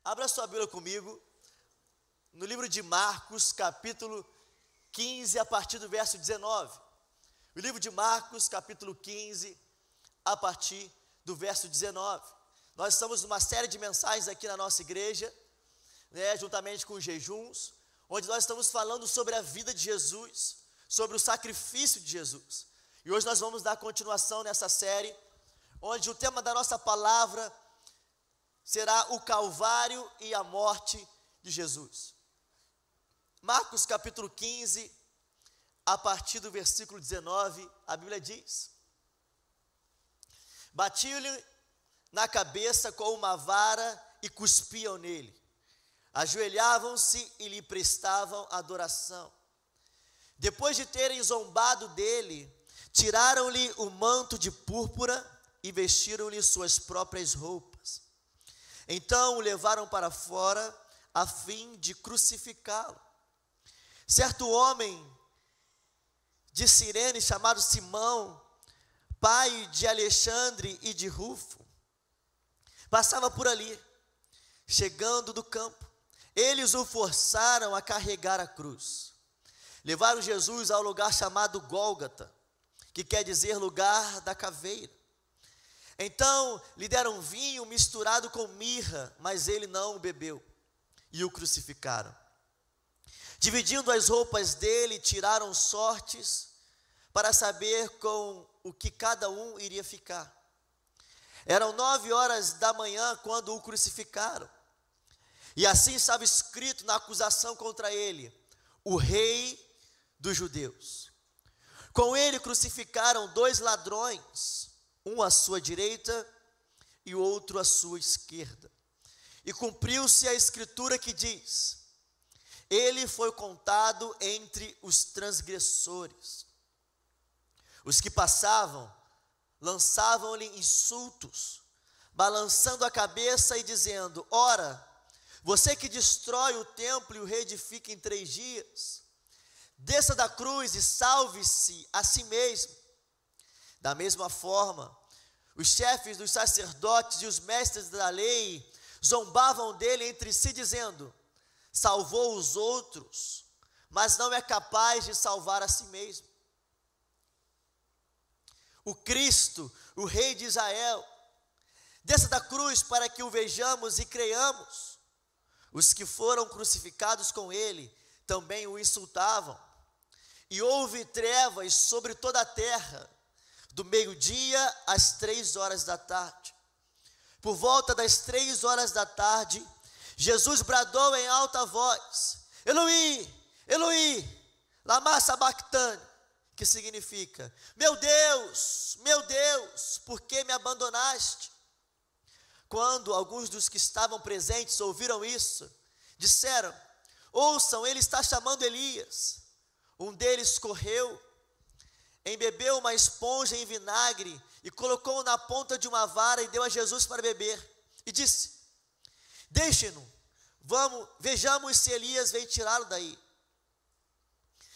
Abra sua Bíblia comigo, no livro de Marcos, capítulo 15, a partir do verso 19. O livro de Marcos, capítulo 15, a partir do verso 19. Nós estamos numa série de mensagens aqui na nossa igreja, juntamente com os jejuns, onde nós estamos falando sobre a vida de Jesus, sobre o sacrifício de Jesus. E hoje nós vamos dar continuação nessa série, onde o tema da nossa palavra será o Calvário e a morte de Jesus. Marcos capítulo 15, a partir do versículo 19, a Bíblia diz: batiam-lhe na cabeça com uma vara e cuspiam nele. Ajoelhavam-se e lhe prestavam adoração. Depois de terem zombado dele, tiraram-lhe o manto de púrpura e vestiram-lhe suas próprias roupas. Então o levaram para fora a fim de crucificá-lo. Certo homem de Cirene, chamado Simão, pai de Alexandre e de Rufo, passava por ali. Chegando do campo, eles o forçaram a carregar a cruz. Levaram Jesus ao lugar chamado Gólgota, que quer dizer lugar da caveira. Então lhe deram vinho misturado com mirra, mas ele não o bebeu, e o crucificaram. Dividindo as roupas dele, tiraram sortes para saber com o que cada um iria ficar. Eram 9 horas da manhã quando o crucificaram. E assim estava escrito na acusação contra ele: o Rei dos Judeus. Com ele crucificaram 2 ladrões, um à sua direita e o outro à sua esquerda. E cumpriu-se a escritura que diz: ele foi contado entre os transgressores. Os que passavam lançavam-lhe insultos, balançando a cabeça e dizendo: ora, você que destrói o templo e o reedifica em 3 dias, desça da cruz e salve-se a si mesmo. Da mesma forma, os chefes dos sacerdotes e os mestres da lei zombavam dele entre si, dizendo: salvou os outros, mas não é capaz de salvar a si mesmo. O Cristo, o Rei de Israel, desça da cruz para que o vejamos e creiamos. Os que foram crucificados com ele também o insultavam. E houve trevas sobre toda a terra, do meio-dia às 3 horas da tarde. Por volta das 3 horas da tarde, Jesus bradou em alta voz: Eloi, Eloi, lama sabachthani, que significa: meu Deus, por que me abandonaste? Quando alguns dos que estavam presentes ouviram isso, disseram: ouçam, ele está chamando Elias. Um deles correu, embebeu uma esponja em vinagre e colocou na ponta de uma vara e deu a Jesus para beber. E disse: deixe-no, vejamos se Elias vem tirá-lo daí.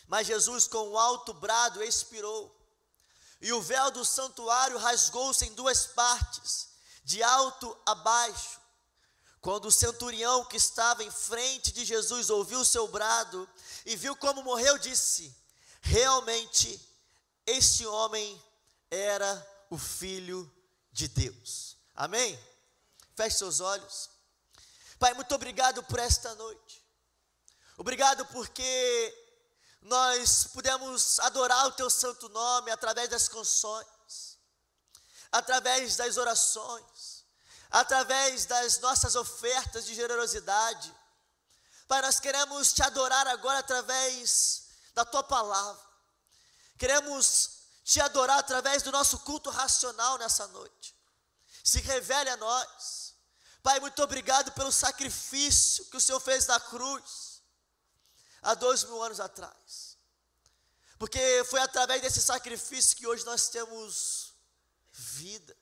Mas Jesus, com um alto brado, expirou, e o véu do santuário rasgou-se em 2 partes, de alto a baixo. Quando o centurião que estava em frente de Jesus ouviu o seu brado e viu como morreu, disse: realmente este homem era o Filho de Deus. Amém? Feche seus olhos. Pai, muito obrigado por esta noite. Obrigado porque nós pudemos adorar o teu santo nome através das canções, através das orações, através das nossas ofertas de generosidade. Pai, nós queremos te adorar agora através da tua palavra. Queremos te adorar através do nosso culto racional nessa noite. Se revele a nós. Pai, muito obrigado pelo sacrifício que o Senhor fez na cruz há 2000 anos atrás, porque foi através desse sacrifício que hoje nós temos vida.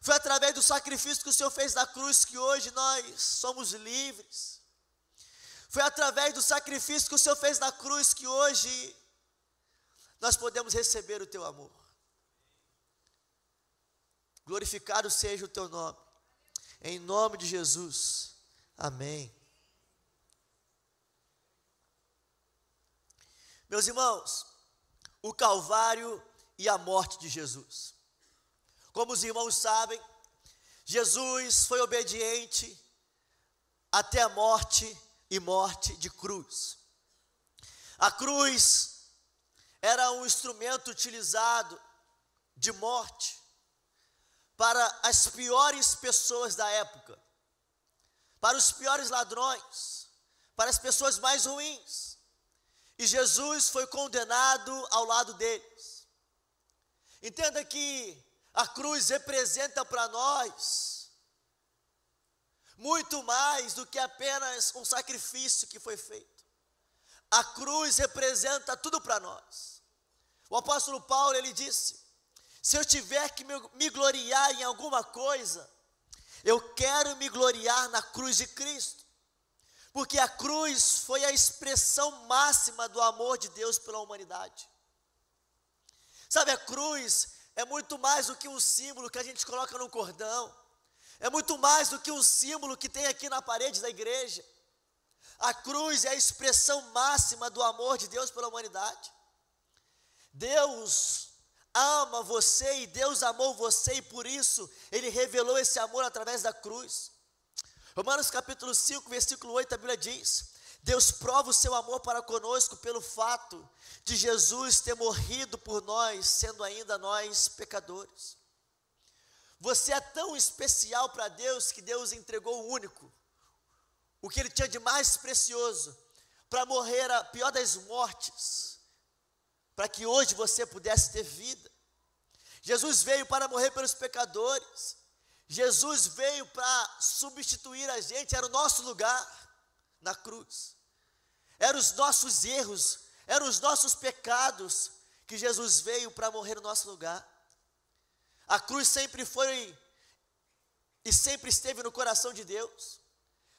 Foi através do sacrifício que o Senhor fez na cruz que hoje nós somos livres. Foi através do sacrifício que o Senhor fez na cruz que hoje nós podemos receber o teu amor. Glorificado seja o teu nome, em nome de Jesus, Amém. Meus irmãos, o Calvário e a morte de Jesus. Como os irmãos sabem, Jesus foi obediente até a morte e morte de cruz. A cruz era um instrumento utilizado de morte para as piores pessoas da época, para os piores ladrões, para as pessoas mais ruins. E Jesus foi condenado ao lado deles. Entenda que a cruz representa para nós muito mais do que apenas um sacrifício que foi feito. A cruz representa tudo para nós. O apóstolo Paulo, ele disse: se eu tiver que me gloriar em alguma coisa, eu quero me gloriar na cruz de Cristo. Porque a cruz foi a expressão máxima do amor de Deus pela humanidade. Sabe, a cruz é muito mais do que um símbolo que a gente coloca no cordão. É muito mais do que um símbolo que tem aqui na parede da igreja. A cruz é a expressão máxima do amor de Deus pela humanidade. Deus ama você e Deus amou você e por isso Ele revelou esse amor através da cruz. Romanos capítulo 5, versículo 8, a Bíblia diz: Deus prova o seu amor para conosco pelo fato de Jesus ter morrido por nós, sendo ainda nós pecadores. Você é tão especial para Deus que Deus entregou o único, o que Ele tinha de mais precioso, para morrer a pior das mortes, para que hoje você pudesse ter vida. Jesus veio para morrer pelos pecadores. Jesus veio para substituir a gente, era o nosso lugar na cruz. Eram os nossos erros, eram os nossos pecados que Jesus veio para morrer no nosso lugar. A cruz sempre foi e sempre esteve no coração de Deus.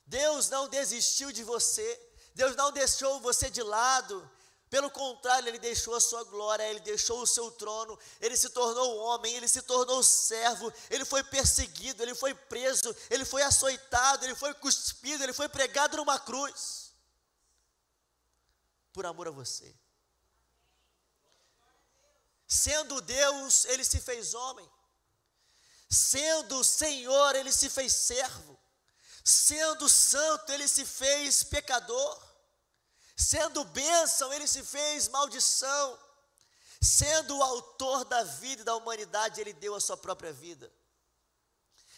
Deus não desistiu de você, Deus não deixou você de lado. Pelo contrário, Ele deixou a sua glória, Ele deixou o seu trono, Ele se tornou homem, Ele se tornou servo, Ele foi perseguido, Ele foi preso, Ele foi açoitado, Ele foi cuspido, Ele foi pregado numa cruz, por amor a você. Sendo Deus, Ele se fez homem. Sendo Senhor, Ele se fez servo. Sendo santo, Ele se fez pecador. Sendo bênção, Ele se fez maldição. Sendo o autor da vida e da humanidade, Ele deu a sua própria vida.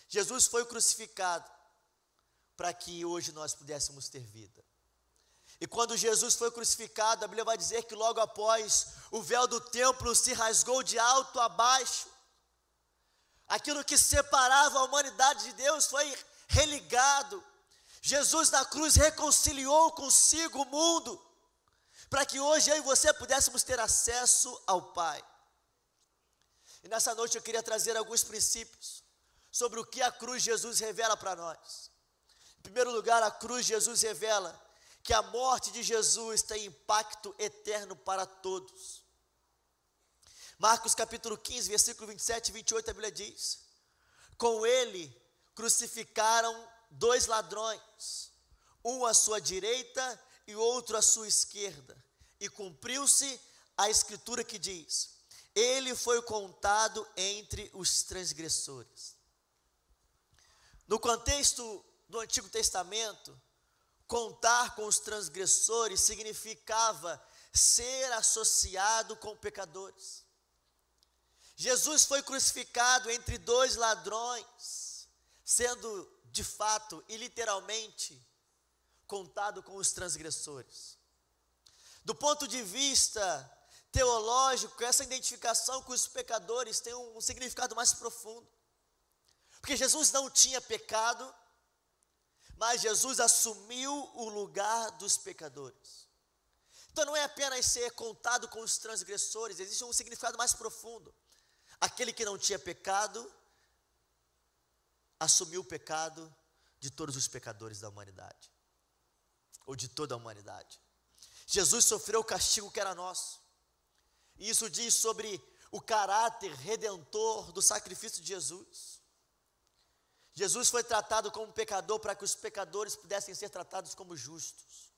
Jesus foi crucificado para que hoje nós pudéssemos ter vida. E quando Jesus foi crucificado, a Bíblia vai dizer que logo após, o véu do templo se rasgou de alto a baixo. Aquilo que separava a humanidade de Deus foi religado. Jesus na cruz reconciliou consigo o mundo, para que hoje eu e você pudéssemos ter acesso ao Pai. E nessa noite eu queria trazer alguns princípios sobre o que a cruz de Jesus revela para nós. Em primeiro lugar, a cruz de Jesus revela que a morte de Jesus tem impacto eterno para todos. Marcos capítulo 15, versículo 27 e 28, a Bíblia diz: com ele crucificaram 2 ladrões, um à sua direita e outro à sua esquerda, e cumpriu-se a escritura que diz: ele foi contado entre os transgressores. No contexto do Antigo Testamento, contar com os transgressores significava ser associado com pecadores. Jesus foi crucificado entre 2 ladrões, sendo de fato e literalmente contado com os transgressores. Do ponto de vista teológico, essa identificação com os pecadores tem um significado mais profundo, porque Jesus não tinha pecado, mas Jesus assumiu o lugar dos pecadores. Então não é apenas ser contado com os transgressores, existe um significado mais profundo. Aquele que não tinha pecado assumiu o pecado de todos os pecadores da humanidade, ou de toda a humanidade. Jesus sofreu o castigo que era nosso, e isso diz sobre o caráter redentor do sacrifício de Jesus. Jesus foi tratado como pecador para que os pecadores pudessem ser tratados como justos.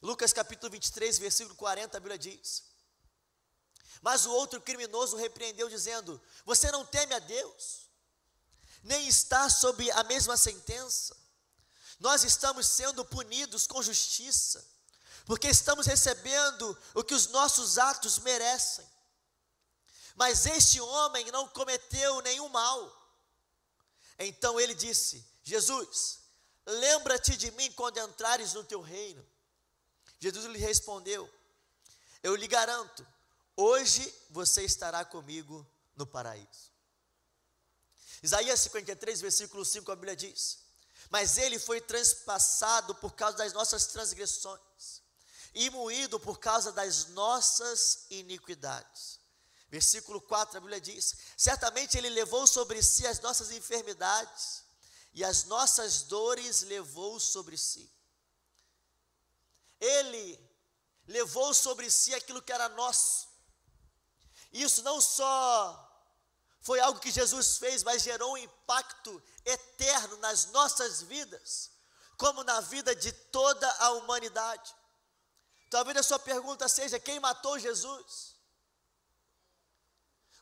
Lucas capítulo 23, versículo 40, a Bíblia diz: mas o outro criminoso repreendeu, dizendo: você não teme a Deus, nem está sob a mesma sentença? Nós estamos sendo punidos com justiça, porque estamos recebendo o que os nossos atos merecem. Mas este homem não cometeu nenhum mal. Então ele disse: Jesus, lembra-te de mim quando entrares no teu reino. Jesus lhe respondeu: eu lhe garanto, hoje você estará comigo no paraíso. Isaías 53, versículo 5, a Bíblia diz: mas ele foi transpassado por causa das nossas transgressões, e moído por causa das nossas iniquidades. Versículo 4, a Bíblia diz: certamente ele levou sobre si as nossas enfermidades, e as nossas dores levou sobre si. Ele levou sobre si aquilo que era nosso. Isso não só foi algo que Jesus fez, mas gerou um impacto eterno nas nossas vidas, como na vida de toda a humanidade. Talvez a sua pergunta seja: quem matou Jesus?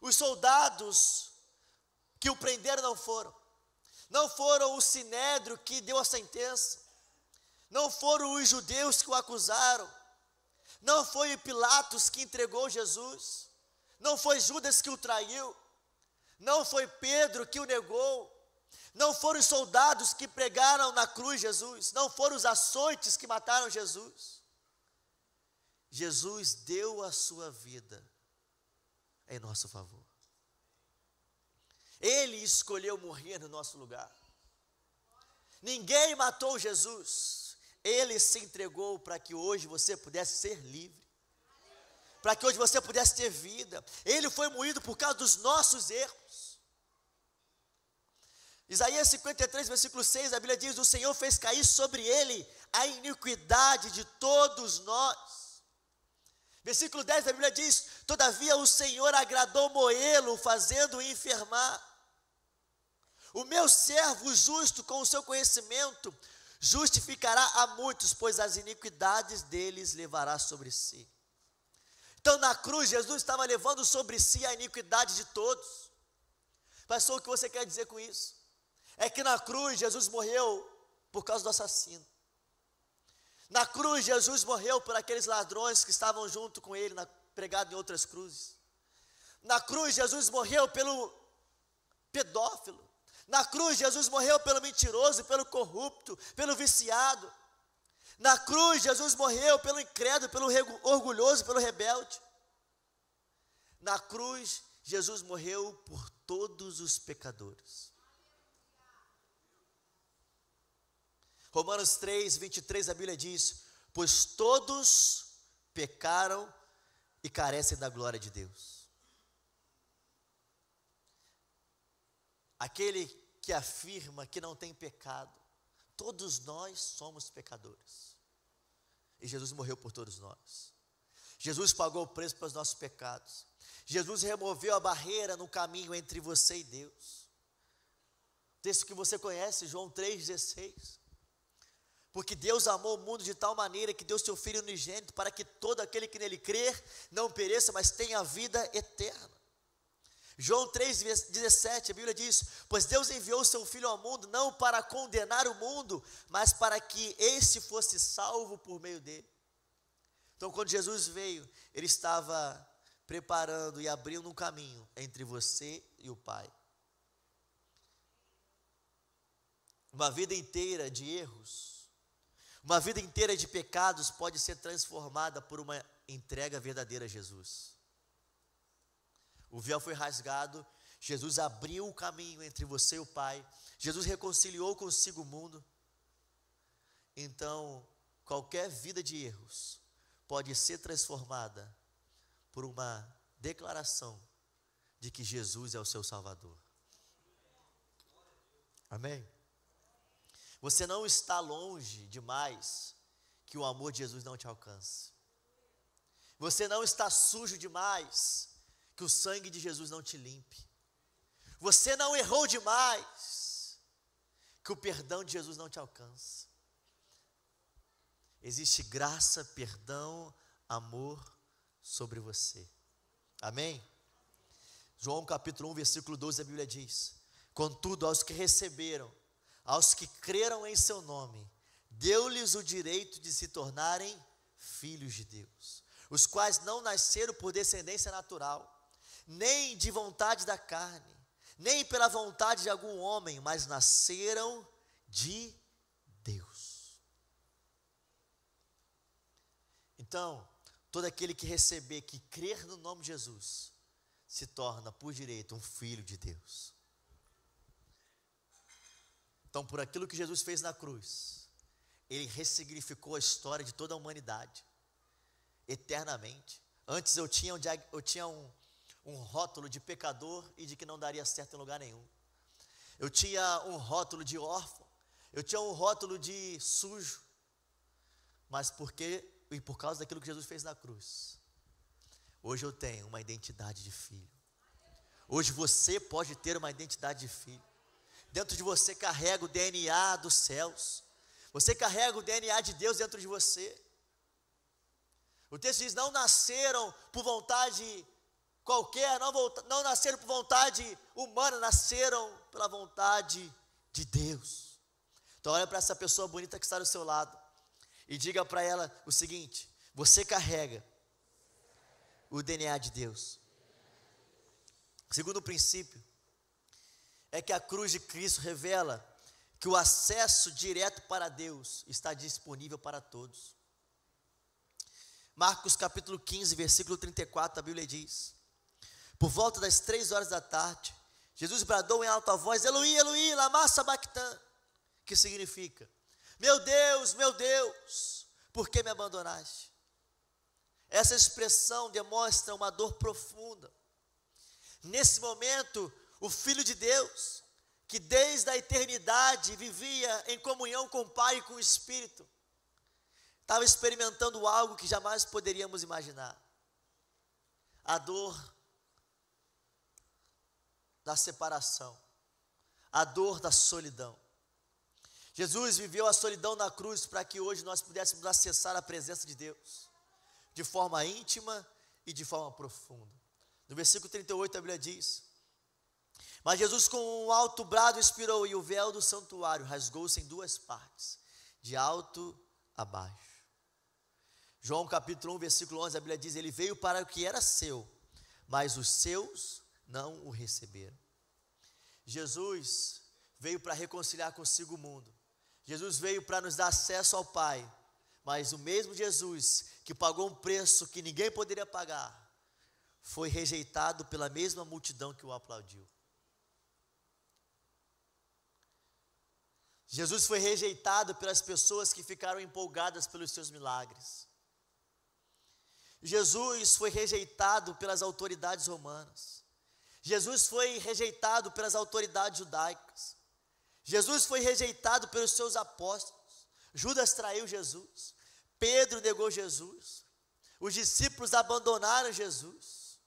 Os soldados que o prenderam não foram o sinédrio que deu a sentença, não foram os judeus que o acusaram, não foi Pilatos que entregou Jesus, não foi Judas que o traiu, não foi Pedro que o negou, não foram os soldados que pregaram na cruz Jesus, não foram os açoites que mataram Jesus. Jesus deu a sua vida em nosso favor. Ele escolheu morrer no nosso lugar. Ninguém matou Jesus. Ele se entregou para que hoje você pudesse ser livre, para que hoje você pudesse ter vida. Ele foi moído por causa dos nossos erros. Isaías 53, versículo 6, a Bíblia diz: o Senhor fez cair sobre ele a iniquidade de todos nós. Versículo 10, a Bíblia diz: todavia o Senhor agradou moê-lo, fazendo-o enfermar. O meu servo justo, com o seu conhecimento, justificará a muitos, pois as iniquidades deles levará sobre si. Então na cruz Jesus estava levando sobre si a iniquidade de todos. Pastor, o que você quer dizer com isso? É que na cruz Jesus morreu por causa do assassino. Na cruz Jesus morreu por aqueles ladrões que estavam junto com ele, pregado em outras cruzes. Na cruz Jesus morreu pelo pedófilo. Na cruz Jesus morreu pelo mentiroso, pelo corrupto, pelo viciado. Na cruz Jesus morreu pelo incrédulo, pelo orgulhoso, pelo rebelde. Na cruz Jesus morreu por todos os pecadores. Romanos 3, 23, a Bíblia diz: pois todos pecaram e carecem da glória de Deus. Aquele que afirma que não tem pecado, todos nós somos pecadores. E Jesus morreu por todos nós. Jesus pagou o preço pelos nossos pecados. Jesus removeu a barreira no caminho entre você e Deus. Texto que você conhece, João 3,16. Porque Deus amou o mundo de tal maneira que deu seu Filho unigênito, para que todo aquele que nele crer não pereça, mas tenha vida eterna. João 3,17, a Bíblia diz: pois Deus enviou o seu Filho ao mundo, não para condenar o mundo, mas para que este fosse salvo por meio dele. Então quando Jesus veio, ele estava preparando e abrindo um caminho entre você e o Pai. Uma vida inteira de erros, uma vida inteira de pecados pode ser transformada por uma entrega verdadeira a Jesus. O véu foi rasgado, Jesus abriu o caminho entre você e o Pai, Jesus reconciliou consigo o mundo. Então, qualquer vida de erros pode ser transformada por uma declaração de que Jesus é o seu Salvador. Amém? Você não está longe demais que o amor de Jesus não te alcance. Você não está sujo demais que o sangue de Jesus não te limpe. você não errou demais, que o perdão de Jesus não te alcança. Existe graça, perdão, amor sobre você. Amém? João capítulo 1, versículo 12, a Bíblia diz: contudo, aos que receberam, aos que creram em seu nome, deu-lhes o direito de se tornarem filhos de Deus, os quais não nasceram por descendência natural, nem de vontade da carne, nem pela vontade de algum homem, mas nasceram de Deus. Então, todo aquele que receber, que crer no nome de Jesus, se torna por direito um filho de Deus. Então, por aquilo que Jesus fez na cruz, Ele ressignificou a história de toda a humanidade, eternamente. Antes eu tinha um rótulo de pecador e de que não daria certo em lugar nenhum. Eu tinha um rótulo de órfão, eu tinha um rótulo de sujo, mas por causa daquilo que Jesus fez na cruz, hoje eu tenho uma identidade de filho. Hoje você pode ter uma identidade de filho. Dentro de você carrega o DNA dos céus. Você carrega o DNA de Deus dentro de você. O texto diz: não nasceram por vontade qualquer, não nasceram por vontade humana, nasceram pela vontade de Deus. Então olha para essa pessoa bonita que está do seu lado e diga para ela o seguinte: você carrega o DNA de Deus. Segundo princípio é que a cruz de Cristo revela que o acesso direto para Deus está disponível para todos. Marcos capítulo 15, versículo 34, a Bíblia diz: por volta das 3 horas da tarde, Jesus bradou em alta voz: Eloi, Eloi, lama sabachthani, que significa: meu Deus, por que me abandonaste? Essa expressão demonstra uma dor profunda. Nesse momento, o Filho de Deus, que desde a eternidade vivia em comunhão com o Pai e com o Espírito, estava experimentando algo que jamais poderíamos imaginar: a dor da separação, a dor da solidão. Jesus viveu a solidão na cruz para que hoje nós pudéssemos acessar a presença de Deus de forma íntima e de forma profunda. No versículo 38 a Bíblia diz: mas Jesus com um alto brado expirou, e o véu do santuário rasgou-se em 2 partes, de alto a baixo. João capítulo 1, versículo 11, a Bíblia diz: ele veio para o que era seu, mas os seus não o receberam. Jesus veio para reconciliar consigo o mundo. Jesus veio para nos dar acesso ao Pai. Mas o mesmo Jesus que pagou um preço que ninguém poderia pagar, foi rejeitado pela mesma multidão que o aplaudiu. Jesus foi rejeitado pelas pessoas que ficaram empolgadas pelos seus milagres. Jesus foi rejeitado pelas autoridades romanas. Jesus foi rejeitado pelas autoridades judaicas. Jesus foi rejeitado pelos seus apóstolos. Judas traiu Jesus. Pedro negou Jesus. Os discípulos abandonaram Jesus.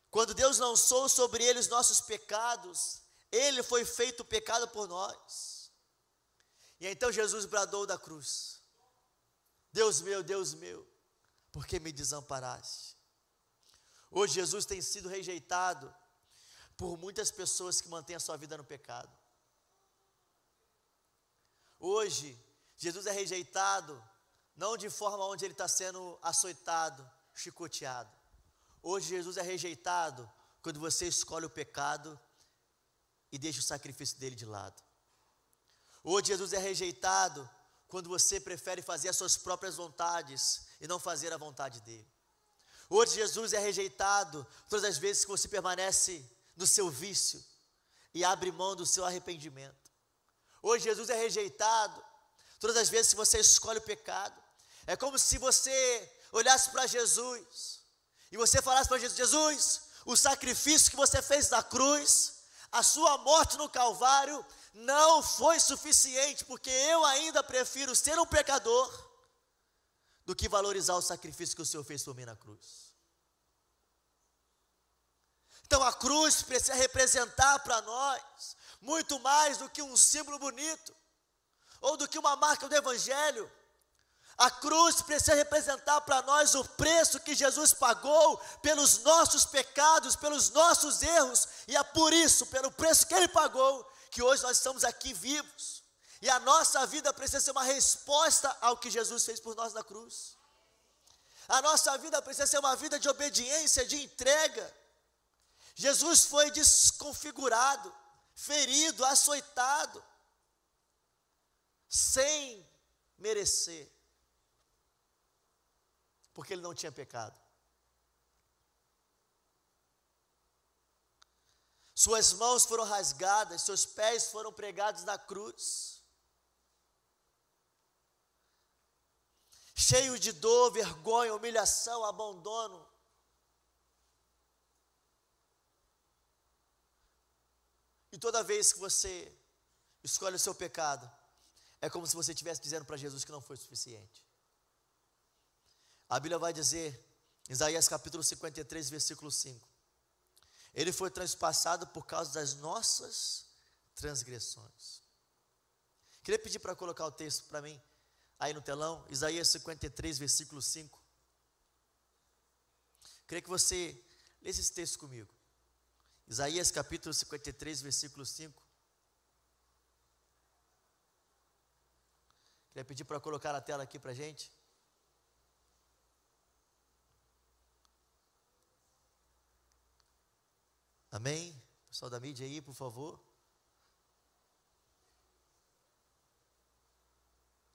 Quando Deus lançou sobre ele os nossos pecados, ele foi feito pecado por nós. E então Jesus bradou da cruz: Deus meu, por que me desamparaste? Hoje Jesus tem sido rejeitado por muitas pessoas que mantêm a sua vida no pecado. Hoje Jesus é rejeitado não de forma onde ele está sendo açoitado, chicoteado. Hoje Jesus é rejeitado quando você escolhe o pecado e deixa o sacrifício dele de lado. Hoje Jesus é rejeitado quando você prefere fazer as suas próprias vontades e não fazer a vontade dele. Hoje Jesus é rejeitado todas as vezes que você permanece no seu vício e abre mão do seu arrependimento. Hoje Jesus é rejeitado todas as vezes que você escolhe o pecado. É como se você olhasse para Jesus e você falasse para Jesus: Jesus, o sacrifício que você fez na cruz, a sua morte no Calvário, não foi suficiente, porque eu ainda prefiro ser um pecador do que valorizar o sacrifício que o Senhor fez por mim na cruz. Então a cruz precisa representar para nós muito mais do que um símbolo bonito, ou do que uma marca do Evangelho. A cruz precisa representar para nós o preço que Jesus pagou pelos nossos pecados, pelos nossos erros, e é por isso, pelo preço que Ele pagou, que hoje nós estamos aqui vivos. E a nossa vida precisa ser uma resposta ao que Jesus fez por nós na cruz. A nossa vida precisa ser uma vida de obediência, de entrega. Jesus foi desconfigurado, ferido, açoitado, sem merecer, porque ele não tinha pecado. Suas mãos foram rasgadas, seus pés foram pregados na cruz, cheio de dor, vergonha, humilhação, abandono. E toda vez que você escolhe o seu pecado, é como se você estivesse dizendo para Jesus que não foi suficiente. A Bíblia vai dizer, Isaías capítulo 53, versículo 5, ele foi transpassado por causa das nossas transgressões. Queria pedir para colocar o texto para mim, aí no telão, Isaías 53, versículo 5. Queria que você lesse esse texto comigo. Isaías capítulo 53, versículo 5. Queria pedir para colocar na tela aqui para a gente. Amém? Pessoal da mídia aí, por favor.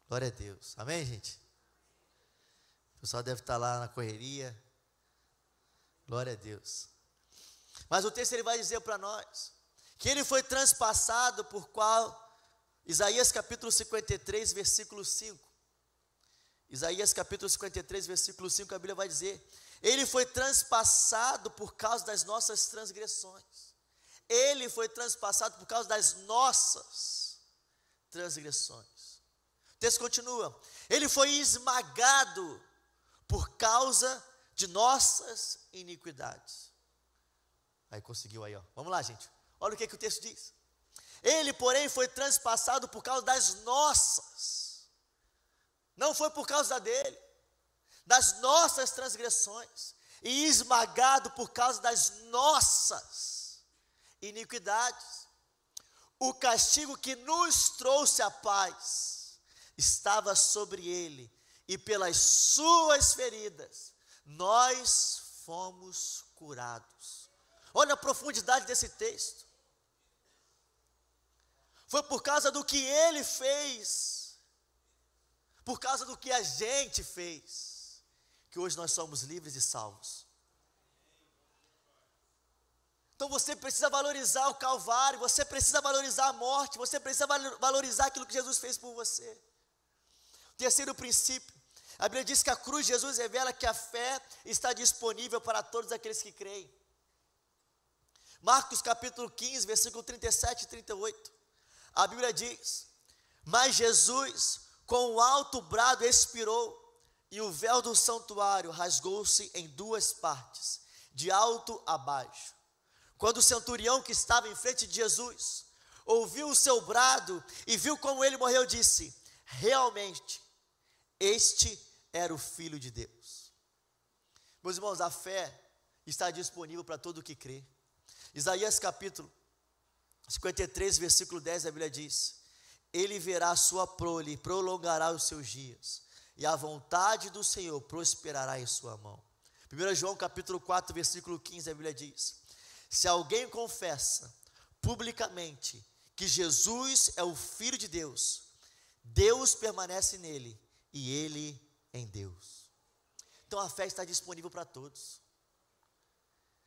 Glória a Deus. Amém, gente? O pessoal deve estar lá na correria. Glória a Deus. Mas o texto ele vai dizer para nós que ele foi transpassado por qual? Isaías capítulo 53, versículo 5. Isaías capítulo 53, versículo 5, a Bíblia vai dizer: ele foi transpassado por causa das nossas transgressões. Ele foi transpassado por causa das nossas transgressões. O texto continua: ele foi esmagado por causa de nossas iniquidades. Aí conseguiu aí, ó. Vamos lá, gente. Olha o que o texto diz. Ele, porém, foi transpassado por causa das nossas. Não foi por causa dele. Das nossas transgressões. E esmagado por causa das nossas iniquidades. O castigo que nos trouxe a paz estava sobre ele. E pelas suas feridas nós fomos curados. Olha a profundidade desse texto. Foi por causa do que ele fez, por causa do que a gente fez, que hoje nós somos livres e salvos. Então você precisa valorizar o Calvário, você precisa valorizar a morte, você precisa valorizar aquilo que Jesus fez por você. Terceiro princípio, a Bíblia diz que a cruz de Jesus revela que a fé está disponível para todos aqueles que creem. Marcos capítulo 15, versículo 37 e 38, a Bíblia diz: mas Jesus com um alto brado expirou, e o véu do santuário rasgou-se em duas partes, de alto a baixo. Quando o centurião que estava em frente de Jesus ouviu o seu brado e viu como ele morreu, disse: realmente, este era o Filho de Deus. Meus irmãos, a fé está disponível para todo o que crê. Isaías capítulo 53, versículo 10, a Bíblia diz: ele verá a sua prole, prolongará os seus dias, e a vontade do Senhor prosperará em sua mão. 1 João capítulo 4, versículo 15, a Bíblia diz: se alguém confessa publicamente que Jesus é o Filho de Deus, Deus permanece nele e ele em Deus. Então a fé está disponível para todos.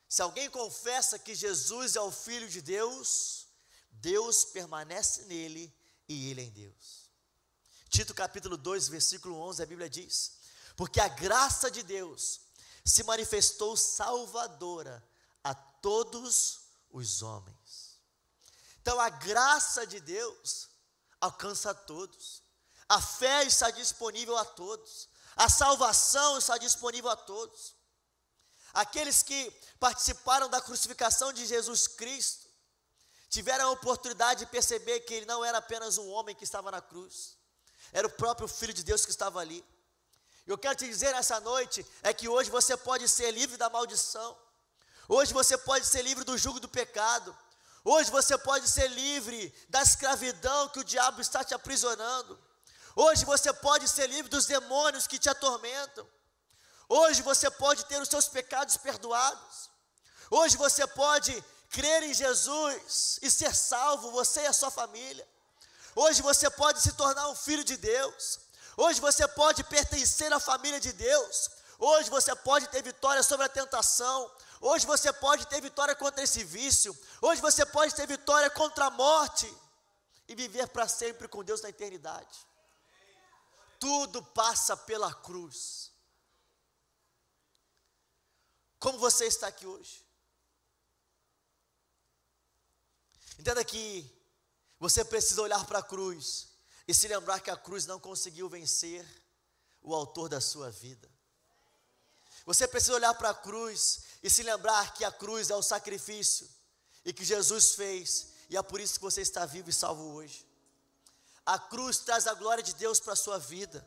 Se alguém confessa que Jesus é o Filho de Deus, Deus permanece nele e ele em Deus. Tito capítulo 2, versículo 11, a Bíblia diz: porque a graça de Deus se manifestou salvadora a todos os homens. Então a graça de Deus alcança a todos. A fé está disponível a todos. A salvação está disponível a todos. aqueles que participaram da crucificação de Jesus Cristo, tiveram a oportunidade de perceber que ele não era apenas um homem que estava na cruz, era o próprio Filho de Deus que estava ali. Eu quero te dizer nessa noite, é que hoje você pode ser livre da maldição, hoje você pode ser livre do jugo do pecado, hoje você pode ser livre da escravidão que o diabo está te aprisionando, hoje você pode ser livre dos demônios que te atormentam, hoje você pode ter os seus pecados perdoados, hoje você pode crer em Jesus e ser salvo, você e a sua família. Hoje você pode se tornar um filho de Deus, hoje você pode pertencer à família de Deus, hoje você pode ter vitória sobre a tentação, hoje você pode ter vitória contra esse vício, hoje você pode ter vitória contra a morte e viver para sempre com Deus na eternidade. Tudo passa pela cruz. Como você está aqui hoje? Entenda que você precisa olhar para a cruz e se lembrar que a cruz não conseguiu vencer o autor da sua vida. Você precisa olhar para a cruz e se lembrar que a cruz é o sacrifício e que Jesus fez, e é por isso que você está vivo e salvo hoje. A cruz traz a glória de Deus para a sua vida.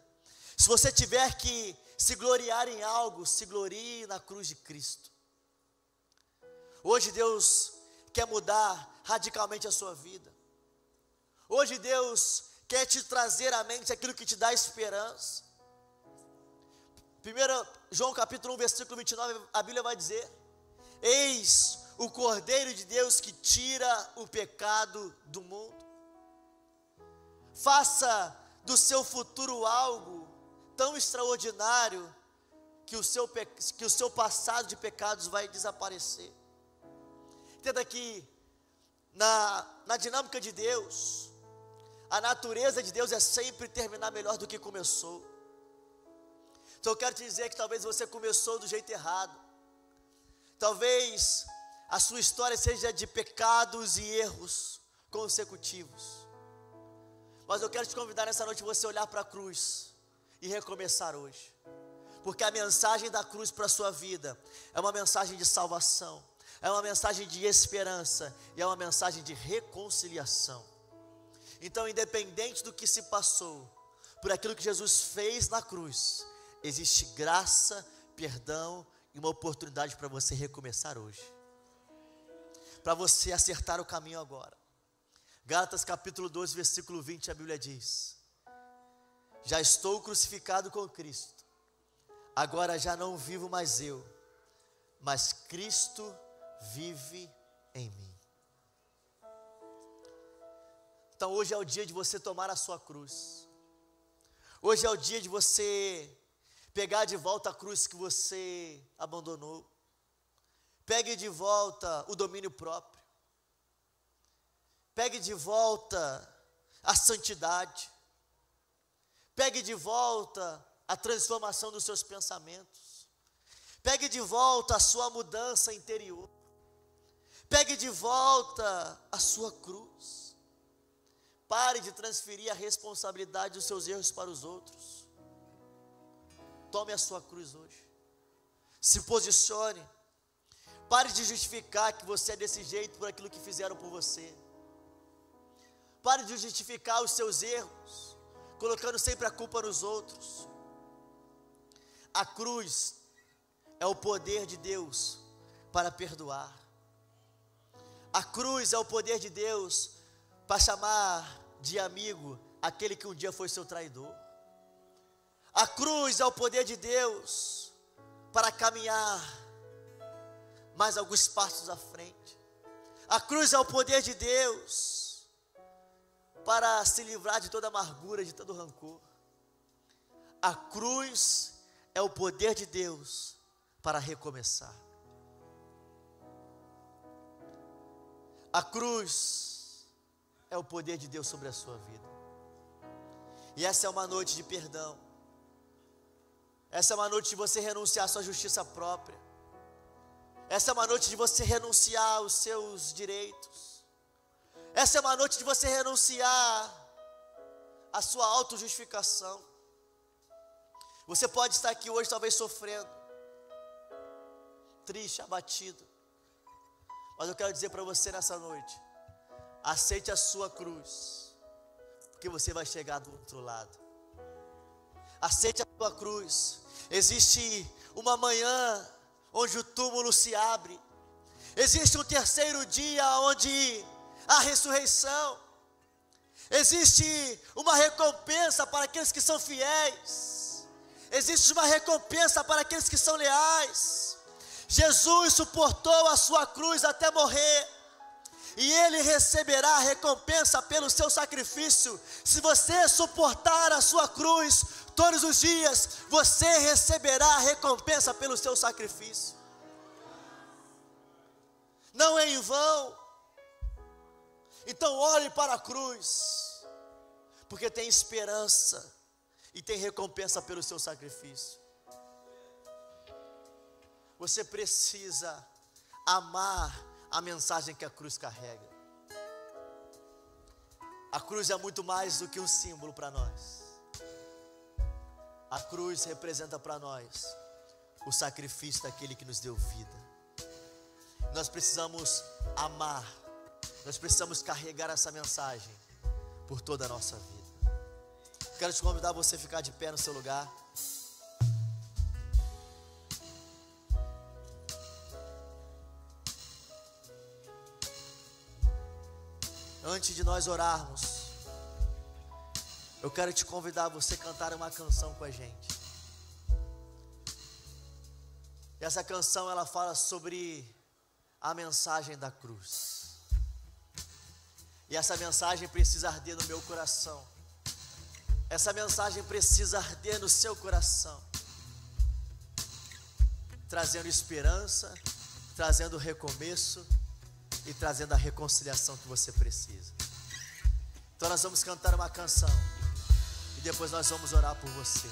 Se você tiver que se gloriar em algo, se glorie na cruz de Cristo. Hoje Deus quer mudar radicalmente a sua vida. Hoje Deus quer te trazer à mente aquilo que te dá esperança. 1 João capítulo 1, versículo 29, a Bíblia vai dizer: eis o Cordeiro de Deus que tira o pecado do mundo. Faça do seu futuro algo tão extraordinário que o seu passado de pecados vai desaparecer. Entenda que na dinâmica de Deus, a natureza de Deus é sempre terminar melhor do que começou. Então eu quero te dizer que talvez você começou do jeito errado, talvez a sua história seja de pecados e erros consecutivos, mas eu quero te convidar nessa noite você olhar para a cruz e recomeçar hoje, porque a mensagem da cruz para a sua vida é uma mensagem de salvação, é uma mensagem de esperança e é uma mensagem de reconciliação. Então, independente do que se passou, por aquilo que Jesus fez na cruz, existe graça, perdão e uma oportunidade para você recomeçar hoje, para você acertar o caminho agora. Gálatas capítulo 12, versículo 20, a Bíblia diz: já estou crucificado com Cristo, agora já não vivo mais eu, mas Cristo vive em mim. Então hoje é o dia de você tomar a sua cruz, hoje é o dia de você pegar de volta a cruz que você abandonou, pegue de volta o domínio próprio, pegue de volta a santidade, pegue de volta a transformação dos seus pensamentos, pegue de volta a sua mudança interior, pegue de volta a sua cruz. Pare de transferir a responsabilidade dos seus erros para os outros. Tome a sua cruz hoje. Se posicione. Pare de justificar que você é desse jeito por aquilo que fizeram por você. Pare de justificar os seus erros, colocando sempre a culpa nos outros. A cruz é o poder de Deus para perdoar. A cruz é o poder de Deus para chamar de amigo aquele que um dia foi seu traidor. A cruz é o poder de Deus para caminhar mais alguns passos à frente. A cruz é o poder de Deus para se livrar de toda amargura, de todo rancor. A cruz é o poder de Deus para recomeçar. A cruz é o poder de Deus sobre a sua vida. E essa é uma noite de perdão. Essa é uma noite de você renunciar à sua justiça própria. Essa é uma noite de você renunciar aos seus direitos. Essa é uma noite de você renunciar à sua autojustificação. Você pode estar aqui hoje talvez sofrendo. triste, abatido. Mas eu quero dizer para você nessa noite: aceite a sua cruz, porque você vai chegar do outro lado. Aceite a sua cruz. Existe uma manhã onde o túmulo se abre. Existe um terceiro dia onde há ressurreição. Existe uma recompensa para aqueles que são fiéis. Existe uma recompensa para aqueles que são leais. Jesus suportou a sua cruz até morrer, e Ele receberá a recompensa pelo seu sacrifício. Se você suportar a sua cruz todos os dias, você receberá a recompensa pelo seu sacrifício. Não é em vão. Então olhe para a cruz, porque tem esperança e tem recompensa pelo seu sacrifício. Você precisa amar a mensagem que a cruz carrega. A cruz é muito mais do que um símbolo para nós. A cruz representa para nós o sacrifício daquele que nos deu vida. Nós precisamos amar, nós precisamos carregar essa mensagem por toda a nossa vida. Quero te convidar a você ficar de pé no seu lugar. Antes de nós orarmos, eu quero te convidar a você cantar uma canção com a gente. E essa canção, ela fala sobre a mensagem da cruz. E essa mensagem precisa arder no meu coração. Essa mensagem precisa arder no seu coração, trazendo esperança, trazendo recomeço e trazendo a reconciliação que você precisa. Então nós vamos cantar uma canção e depois nós vamos orar por você.